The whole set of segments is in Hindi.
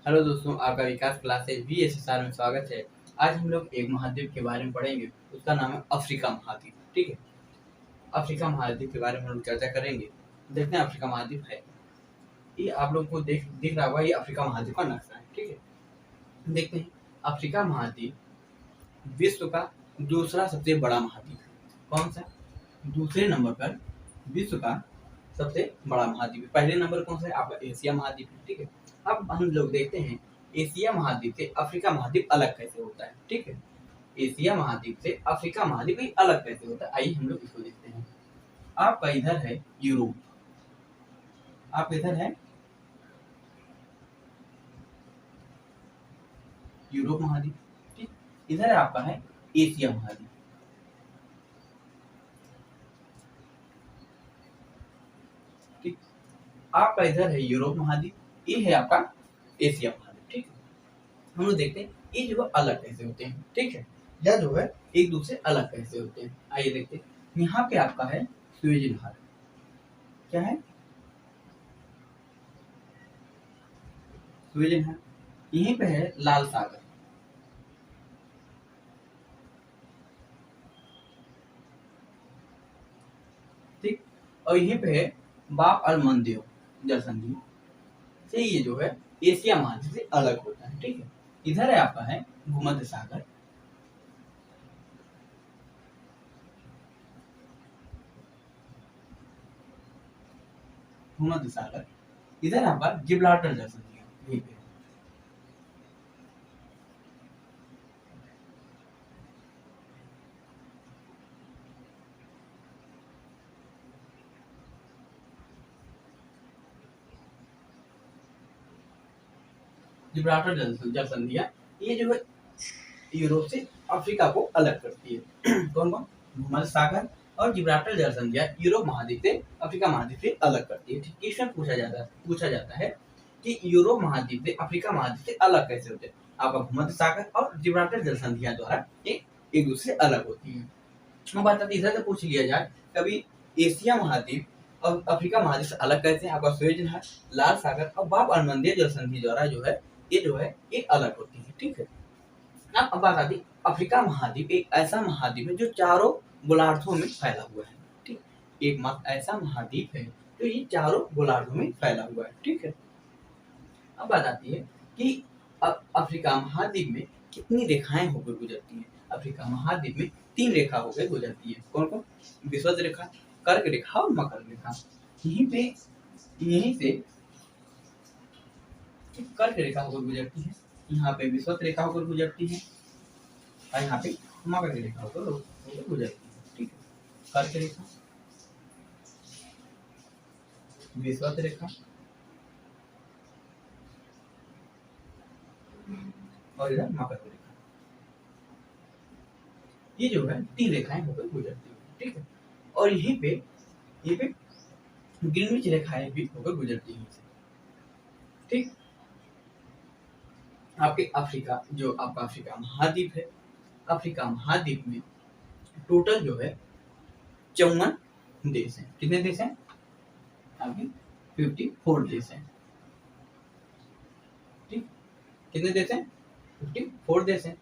हेलो दोस्तों, आपका विकास क्लासेज VSSR में स्वागत है। आज हम लोग एक महाद्वीप के बारे में पढ़ेंगे। उसका नाम है अफ्रीका महाद्वीप। ठीक है, अफ्रीका महाद्वीप के बारे में हम लोग चर्चा करेंगे। देखते हैं अफ्रीका महाद्वीप है, ये आप लोग को दिख रहा होगा, ये अफ्रीका महाद्वीप का नक्शा है। ठीक है, देखते हैं। अफ्रीका महाद्वीप विश्व का दूसरा सबसे बड़ा महाद्वीप है। कौन सा? दूसरे नंबर पर विश्व का सबसे बड़ा महाद्वीप है। पहले नंबर कौन सा है? आपका एशिया महाद्वीप है। ठीक है, अब हम लोग देखते हैं एशिया महाद्वीप से अफ्रीका महाद्वीप अलग कैसे होता है। ठीक है, एशिया महाद्वीप से अफ्रीका महाद्वीप ही अलग कैसे होता है, आइए हम लोग इसको देखते हैं। आपका इधर है यूरोप, आप इधर है यूरोप महाद्वीप। ठीक, इधर आपका है एशिया महाद्वीप। ठीक, आपका इधर है यूरोप महाद्वीप, ये है आपका एशिया महाद्वीप। ठीक है, हम लोग देखते हैं ये जो है अलग कैसे होते हैं। ठीक है, या जो है एक दूसरे अलग कैसे होते हैं, आइए देखते हैं। यहाँ पे आपका है स्वेज नहर। क्या है? स्वेज नहर। यहीं पे है लाल सागर। ठीक, और यहीं पे है बाब अल मंदेब जल संधि से ये जो है एशिया महाद्वीप से अलग होता है। ठीक है, इधर है आपका है भूमध्य सागर। भूमध्य सागर, इधर आपका जिब्राल्टर जल संधि है, यहीं पे। जिब्राल्टर जल संधियां ये जो है यूरोप से अफ्रीका को अलग करती है। कौन कौन? भूमध्य सागर और जिब्राल्टर जल संधियां यूरोप महाद्वीप से अफ्रीका महाद्वीप से अलग करती है। ठीक, क्वेश्चन पूछा जाता है कि यूरोप महाद्वीप से अफ्रीका महाद्वीप से अलग कैसे होते हैं। आपका भूमध्य सागर और जिब्राल्टर जल संधियां द्वारा एक दूसरे से अलग होती है। हम बात करते इधर से पूछ लिया जाए कभी एशिया महाद्वीप और अफ्रीका महाद्वीप से अलग कैसे हैं। आपका स्वेज नहर, लाल सागर और बाब अल मंदेब जल संधि द्वारा जो है ये अलग होती है। ठीक है, अब बात आती अफ्रीका महाद्वीप एक ऐसा महाद्वीप है जो चारों गोलार्धों में फैला हुआ है। ठीक, एकमात्र ऐसा महाद्वीप है जो ये चारों गोलार्धों में फैला हुआ है। ठीक है, अब बात आती है कि अफ्रीका महाद्वीप में कितनी रेखाएं होकर गुजरती हैं। अफ्रीका महाद्वीप में 3 रेखा होकर गुजरती है। कौन कौन? विषुवत रेखा, कर्क रेखा और मकर रेखा। यहीं से कर्क रेखा होकर गुजरती है, यहाँ पे विषुवत रेखा होकर गुजरती है और यहाँ पे मकर रेखा होकर गुजरती है। ठीक है, कर्क रेखा, विषुवत रेखा और इधर मकर रेखा। ये जो है 3 रेखाएं होकर गुजरती है। ठीक है, और यहीं पे ग्रीनविच रेखाएं भी होकर गुजरती है। ठीक, आपके अफ्रीका जो आपका अफ्रीका महाद्वीप है, अफ्रीका महाद्वीप में टोटल जो है 54 देश हैं। कितने देश हैं? आपके 54 देश हैं। ठीक, कितने देश हैं? 54 देश हैं।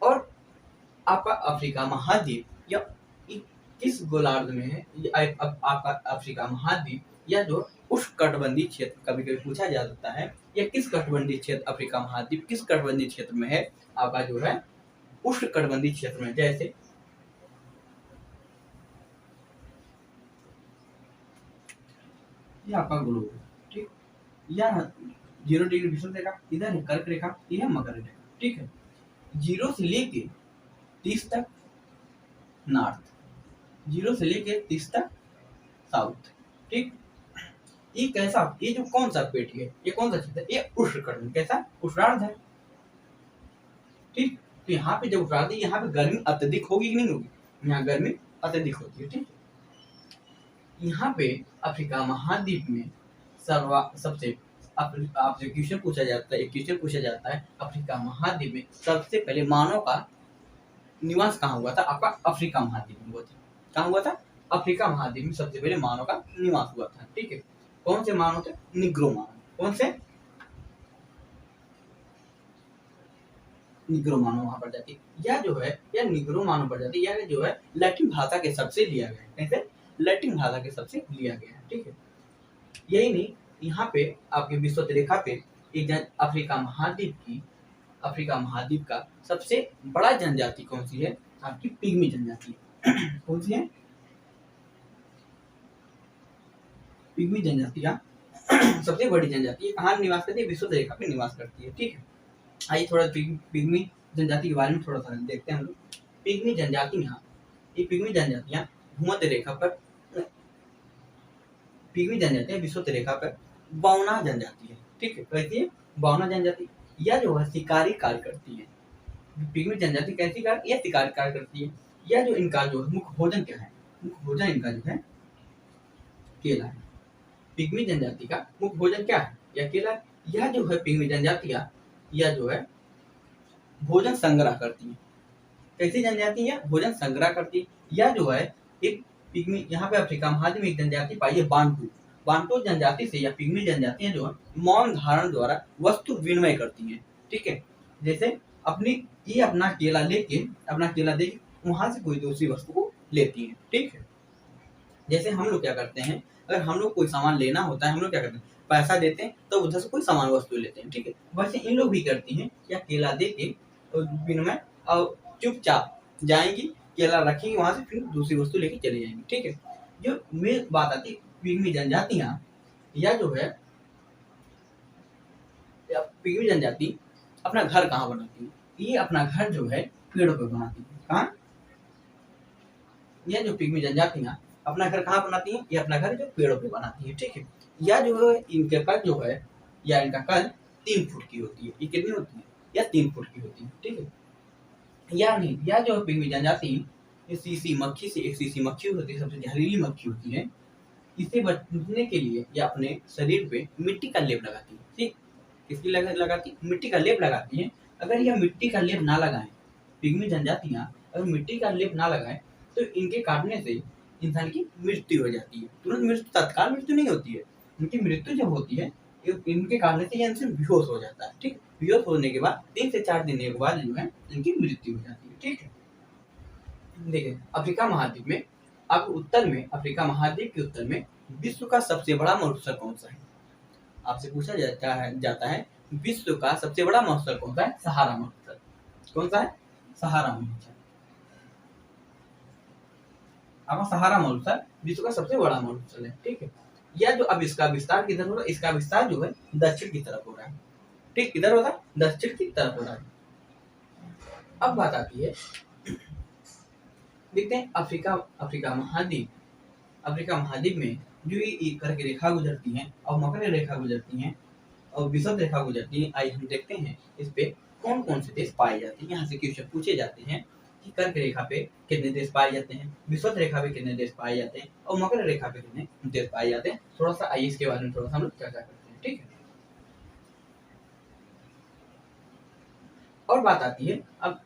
और आपका अफ्रीका महाद्वीप या किस गोलार्ध में है? आपका अफ्रीका महाद्वीप या जो उष्णकटिबंधीय क्षेत्र, कभी कभी पूछा जा सकता है, या किस कटिबंधीय क्षेत्र, अफ्रीका महाद्वीप किस कटिबंधीय क्षेत्र में है? आपका जो है उष्णकटिबंधीय क्षेत्र में। जैसे ये आपका ग्लोब है। ठीक, यह 0 डिग्री विषुवत रेखा, इधर है कर्क रेखा, यह है मकर रेखा। ठीक है, 0 से लेके 30 तक नॉर्थ, 0 से लेके 30 तक साउथ। ठीक, ये कैसा, ये जो कौन सा पेटी है, ये कौन सा क्षेत्र है? ये उष्णकटिबंध, कैसा? उष्णार्ध है। ठीक, तो यहाँ पे जब उष्णार्ध है, यहाँ पे गर्मी अत्यधिक होगी कि नहीं होगी? यहाँ गर्मी अत्यधिक होती है। ठीक, यहाँ पे अफ्रीका महाद्वीप में सबसे आपसे क्वेश्चन पूछा जाता है अफ्रीका महाद्वीप में सबसे पहले मानव का निवास कहाँ हुआ था? आपका अफ्रीका महाद्वीप में हुआ था। कहाँ हुआ था? अफ्रीका महाद्वीप में सबसे पहले मानव का निवास हुआ था। ठीक है, कौन से मानव थे? निग्रो मानव। कौन से? निग्रो मानव प्रजाति, यह जो है यह निग्रो मानव प्रजाति यह जो है लैटिन भाषा के शब्द से लिया गया है। कैसे? लैटिन भाषा के शब्द से लिया गया है। ठीक है, यही नहीं, यहाँ पे आपके विश्व रेखा पे एक अफ्रीका महाद्वीप का सबसे बड़ा जनजाति कौन सी है? आपकी पिग्मी जनजाति कौन सी है? पिग्मी जनजाति का सबसे बड़ी जनजाति है। कहाँ निवास करती है? विश्व रेखा पे निवास करती है। ठीक है, आइए थोड़ा पिग्मी जनजाति के बारे में थोड़ा सा देखते हैं हम लोग। पिग्मी जनजातियां, ये पिग्मी जनजातियां भूमध्य रेखा पर, पिग्मी जनजातियां विश्व रेखा पर बौना जनजाति है। ठीक है, कैसी है? बौना जनजाति। यह जो है शिकारी कार्य करती है। पिग्मी जनजाति कैसी कार्य? यह शिकारी कार्य करती है। यह जो इनका जो मुख्य भोजन क्या है? मुख्य भोजन इनका जो है केला है। पिग्मी जनजाति का मुख्य भोजन क्या है? यह केला है। यह जो है पिग्मी जनजातियां, यह जो है भोजन संग्रह करती है। कैसी जनजाति है? भोजन संग्रह करती है। यह जो है एक पिग्मी, यहाँ पे अफ्रीका महाद्वीप में एक जनजाति पाई है बांटू। बांटू जनजाति से या पिग्मी जनजातियां जो है मौन धारण द्वारा वस्तु विनिमय करती हैं। ठीक है, जैसे ये अपना केला लेके वहां से कोई दूसरी वस्तु को लेती है। ठीक है, जैसे हम लोग क्या करते हैं, अगर हम लोग कोई सामान लेना होता है, हम लोग क्या करते हैं? पैसा देते हैं तो उधर से कोई सामान वस्तु लेते हैं। ठीक है, वैसे इन लोग भी करती हैं, या केला देके विनिमय, और चुपचाप जाएंगी, केला रखेंगे वहां से, फिर दूसरी वस्तु लेके चली जाएंगी। ठीक है, जो मेन बात आती है पिग्मी जनजातियां, या जो है पिग्मी जनजाति अपना घर कहाँ बनाती है? ये अपना घर जो है पेड़ों पर बनाती है। कहाँ? यह जो पिग्मी जनजातियां अपना घर कहाँ बनाती है? ये अपना घर जो पेड़ों पे बनाती है। ठीक है, या जो है इनके कद जो है, या इनका कद 3 फुट की होती है। ये कितनी होती है? या 3 फुट की होती है। ठीक है, या नहीं, या जो है पिग्मी जनजाति सीसी मक्खी से, एक सीसी मक्खी होती है, सबसे जहरीली मक्खी होती है, इससे बचने के लिए या अपने शरीर पे मिट्टी का लेप लगाती है। ठीक, किसकी लगाती? मिट्टी का लेप लगाती है। अगर यह मिट्टी का लेप ना लगाए, पिग्मी जनजातियां अगर मिट्टी का लेप ना लगाए, तो इनके काटने से इंसान की मृत्यु हो जाती है। तुरंत मृत्यु, तत्काल मृत्यु नहीं होती है। इनकी मृत्यु जब होती है, इनके काटने से इंसान बेहोश हो जाता है। ठीक, बेहोश होने के बाद 3 से 4 दिन के बाद जो है इनकी मृत्यु हो जाती है। ठीक है, देखिए अफ्रीका महाद्वीप में, अब उत्तर में, अफ्रीका महाद्वीप के उत्तर में विश्व का सबसे बड़ा मरुस्थल कौन सा है? आपसे पूछा जाता है विश्व का सबसे बड़ा मरुस्थल कौन सा है? सहारा मरुस्थल। कौन सा है? सहारा मरुस्थल। आपका सहारा मरुस्थल विश्व का सबसे बड़ा मरुस्थल है। ठीक है, यह जो अब इसका विस्तार किधर हो रहा है? इसका विस्तार जो है दक्षिण की तरफ हो रहा है। ठीक, किधर हो रहा है? दक्षिण की तरफ हो रहा है। अब बात आती है, देखते हैं अफ्रीका महाद्वीप में जो ये कर्क रेखा गुजरती है और मकर रेखा गुजरती है और विषुवत रेखा गुजरती है। आइए हम देखते हैं इस पे कौन कौन से देश पाए जाते हैं। यहाँ से क्वेश्चन पूछे जाते हैं कि कर्क रेखा पे कितने देश पाए जाते हैं, विषुवत रेखा पे कितने देश पाए जाते हैं, और मकर रेखा पे कितने देश पाए जाते हैं। थोड़ा सा आइए इसके बारे में थोड़ा सा हम लोग चर्चा करते हैं। ठीक है, और बात आती है, अब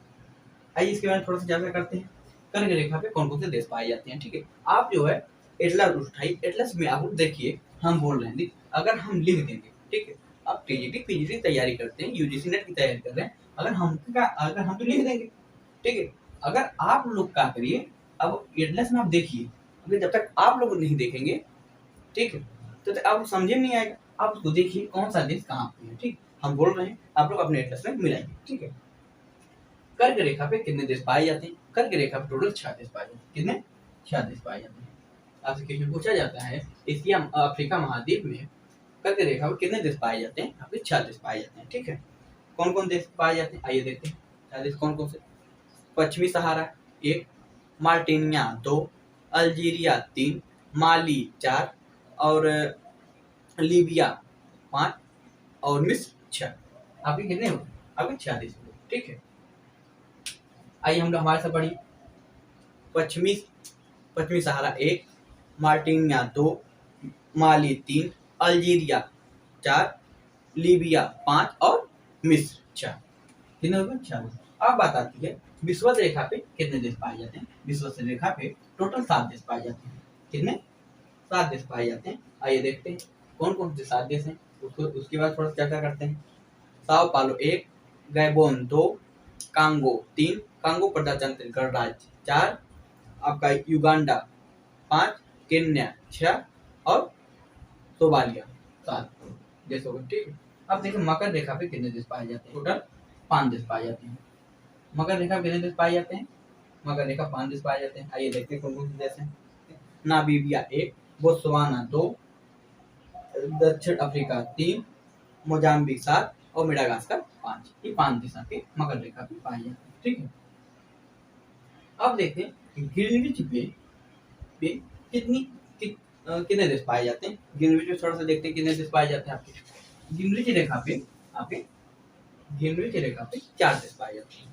आइए इसके बारे में थोड़ा सा चर्चा करते हैं, कर्क रेखा पे कौन कौन से देश पाए जाते हैं। ठीक है, आप जो है एटलस उठाइए, एटलस में आप देखिए, हम बोल रहे हैं, अगर हम लिख देंगे, ठीक है, आप टीजीटी पीजीटी तैयारी करते हैं, यूजीसी नेट की तैयारी कर रहे हैं, अगर हम तो लिख देंगे। ठीक है, अगर आप लोग क्या करिए, अब एटलस में आप देखिए, अगर जब तक आप लोग नहीं देखेंगे, ठीक है, तो आप समझे नहीं आएगा। आप उसको देखिए कौन सा देश कहाँ पे है। ठीक, हम बोल रहे हैं, आप लोग अपने एटलस में मिलाइए। ठीक है, कर्क रेखा पे कितने देश पाए जाते हैं? कर्क रेखा पे टोटल 6 देश पाए जाते हैं। कितने? 6 देश पाए जाते हैं। आपसे क्वेश्चन पूछा जाता है एशिया अफ्रीका महाद्वीप में कर्क रेखा पे कितने देश पाए जाते हैं? यहाँ पे 6 देश पाए जाते हैं। ठीक है, कौन कौन देश पाए जाते हैं? आइए देखते हैं 6 देश कौन कौन से। पश्चिमी सहारा 1, मार्टिनिया 2, अल्जीरिया 3, माली 4, और लीबिया 5, और मिस्र 6। आपके कितने हो? आपके 6 देश हो। ठीक है, आइए हम लोग हमारे साथ पढ़िए। पश्चिमी सहारा 1, मार्टिनिया 2, माली 3, अल्जीरिया 4, लीबिया 5, और मिस्र 6। कितने हो गए? 6। अब बात आती है विषुवत रेखा पे कितने देश पाए जाते हैं? विषुवत रेखा पे टोटल 7 देश पाए जाते हैं। कितने? 7 देश पाए जाते हैं। आइए देखते हैं कौन कौन से 7 देश हैं, उसके बाद थोड़ा चर्चा करते हैं। साओ पालो 1, गैबोन 2, कांगो 3, कांगो प्रजातंत्र गणराज्य 4, आपका युगांडा 5, केन्या 6 और सोमालिया 7 देश हो गए। ठीक है, अब देखिए मकर रेखा पे कितने देश पाए जाते हैं? टोटल 5 देश पाए जाते हैं। मकर रेखा कितने देश पाए जाते हैं? मकर रेखा 5 देश पाए जाते हैं। आइए देखते हैं कौन कौन से देश हैं। नामीबिया 1, बोत्सवाना 2, दक्षिण अफ्रीका 3, मोजाम्बिक 7 और मेडागास्कर 5। ये 5 देश आपके मकर रेखा पे पाए जाते हैं। ठीक है, अब देखते हैं ग्रीनविच पे कितने देश पाए जाते हैं। ग्रीनविच में थोड़ा सा देखते हैं कितने देश पाए जाते हैं आपके ग्रीनविच रेखा पे। आपके ग्रीनविच रेखा पे 4 देश पाए जाते हैं।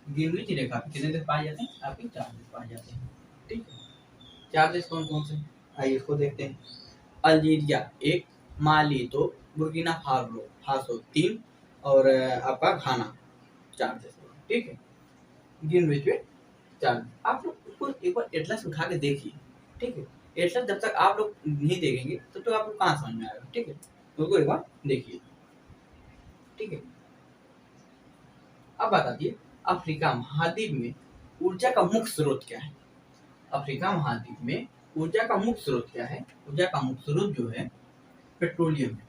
ग्रीनविच रेखा पे कितने देश पाए जाते हैं? आपके 4 देश पाए जाते हैं। ठीक है, 4 देश कौन कौन से? आइए इसको देखते हैं। अल्जीरिया 1, माली 2, बुर्किना फासो 3 और आपका घाना 4 देश। ठीक है, ग्रीनविच पे 4। आप लोग उसको एक बार एटलस उठा के देखिए। ठीक है, एटलस जब तक आप लोग नहीं देखेंगे तो आपको कहाँ समझ में आएगा। ठीक है, तो उसको एक बार देखिए। ठीक है, अब बता दिए अफ्रीका महाद्वीप में ऊर्जा का मुख्य स्रोत क्या है? अफ्रीका महाद्वीप में ऊर्जा का मुख्य स्रोत क्या है? ऊर्जा का मुख्य स्रोत जो है पेट्रोलियम है।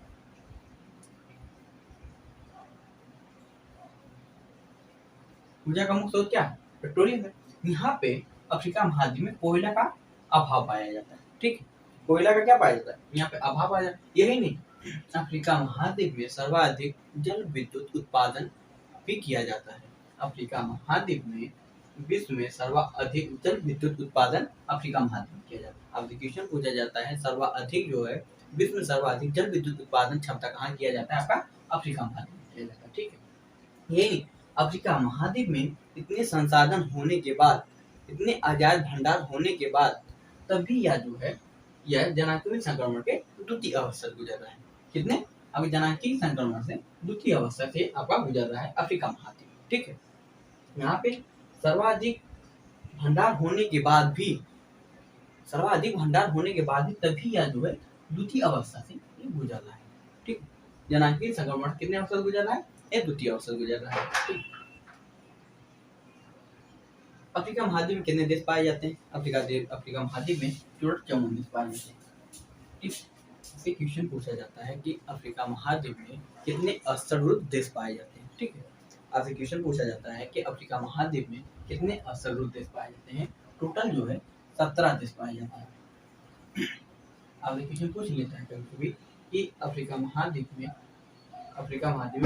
ऊर्जा का मुख्य स्रोत क्या है? पेट्रोलियम है। यहाँ पे अफ्रीका महाद्वीप में कोयला का अभाव पाया जाता है। ठीक है, कोयला का क्या पाया जाता है? यहाँ पे अभाव पाया जाता है। यही नहीं, अफ्रीका महाद्वीप में सर्वाधिक जल विद्युत उत्पादन भी किया जाता है। अफ्रीका महाद्वीप में विश्व में सर्वाधिक जल विद्युत उत्पादन अफ्रीका महाद्वीप में किया जाता है। अब क्वेश्चन पूछा जाता है सर्वाधिक जो है विश्व में सर्वाधिक जल विद्युत उत्पादन क्षमता कहाँ किया जाता है? आपका अफ्रीका महाद्वीप में किया जाता है। ठीक है, यही नहीं, अफ्रीका महाद्वीप में इतने संसाधन होने के बाद, इतने आजाद भंडार होने के बाद तभी यह जो है यह जनांकीय संक्रमण के द्वितीय अवस्था गुजर रहा है। कितने? अभी जनांकीय संक्रमण से द्वितीय अवस्था से आपका गुजर रहा है अफ्रीका महाद्वीप। ठीक है, यहाँ पे सर्वाधिक भंडार होने के बाद भी तभी यह जो है द्वितीय अवस्था से गुजर रहा है। ठीक, जनांकीय संक्रमण कितने अवस्था से गुजर रहा है? ये द्वितीय अवस्था से गुजर रहा है। अफ्रीका महाद्वीप में कितने देश पाए जाते हैं? अफ्रीका महाद्वीप में टोटल 54 देश पाए जाते हैं। ठीक, इससे क्वेश्चन पूछा जाता है कि अफ्रीका महाद्वीप में कितने अस्तरुद्ध देश पाए जाते हैं। ठीक है, आपसे क्वेश्चन पूछा जाता है कि अफ्रीका महाद्वीप में कितने अस्तरुद्ध देश पाए जाते हैं। टोटल जो है 17 देश पाए जाते हैं। आपसे क्वेश्चन पूछ लेता है कभी कि अफ्रीका महाद्वीप में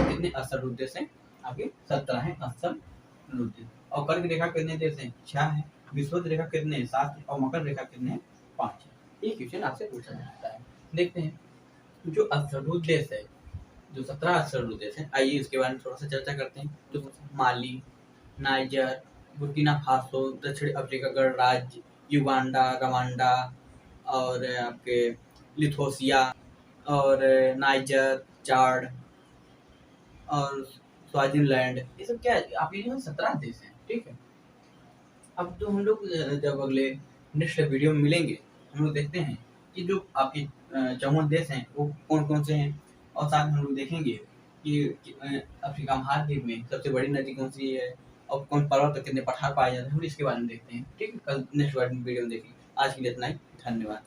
कितने अस्तरुद्ध देश हैं? आपके 17 हैं अस्तरुद्ध देश। और कर्क रेखा कितने देश हैं? 6 हैं। विषुवत रेखा कितने हैं? 7 हैं। और मकर रेखा कितने हैं? 5 है। ये क्वेश्चन आपसे पूछा जाता है। देखते हैं जो अस्तरुद्ध देश है, जो 17 अस्तरुद्ध देश है, आइए इसके बारे में थोड़ा सा चर्चा करते हैं। तो माली, नाइजर, बुर्किना फासो, दक्षिण अफ्रीका गणराज्य, युगांडा, रवांडा और आपके लिथोसिया और नाइजर, चाड और स्वाजिलैंड, ये सब क्या है? आपके जो 17 देश हैं। ठीक है, अब जो हम लोग जब अगले नेक्स्ट वीडियो में मिलेंगे हम लोग देखते हैं कि जो आपके 54 देश हैं वो कौन कौन से हैं, और साथ में हम लोग देखेंगे कि अफ्रीका महाद्वीप में सबसे बड़ी नदी कौन सी है और कौन पर्वत और कितने पठार पाए जाते हैं, हम इसके बारे में देखते हैं। ठीक है, कल नेक्स्ट वीडियो में देखेंगे। आज के लिए इतना ही, धन्यवाद।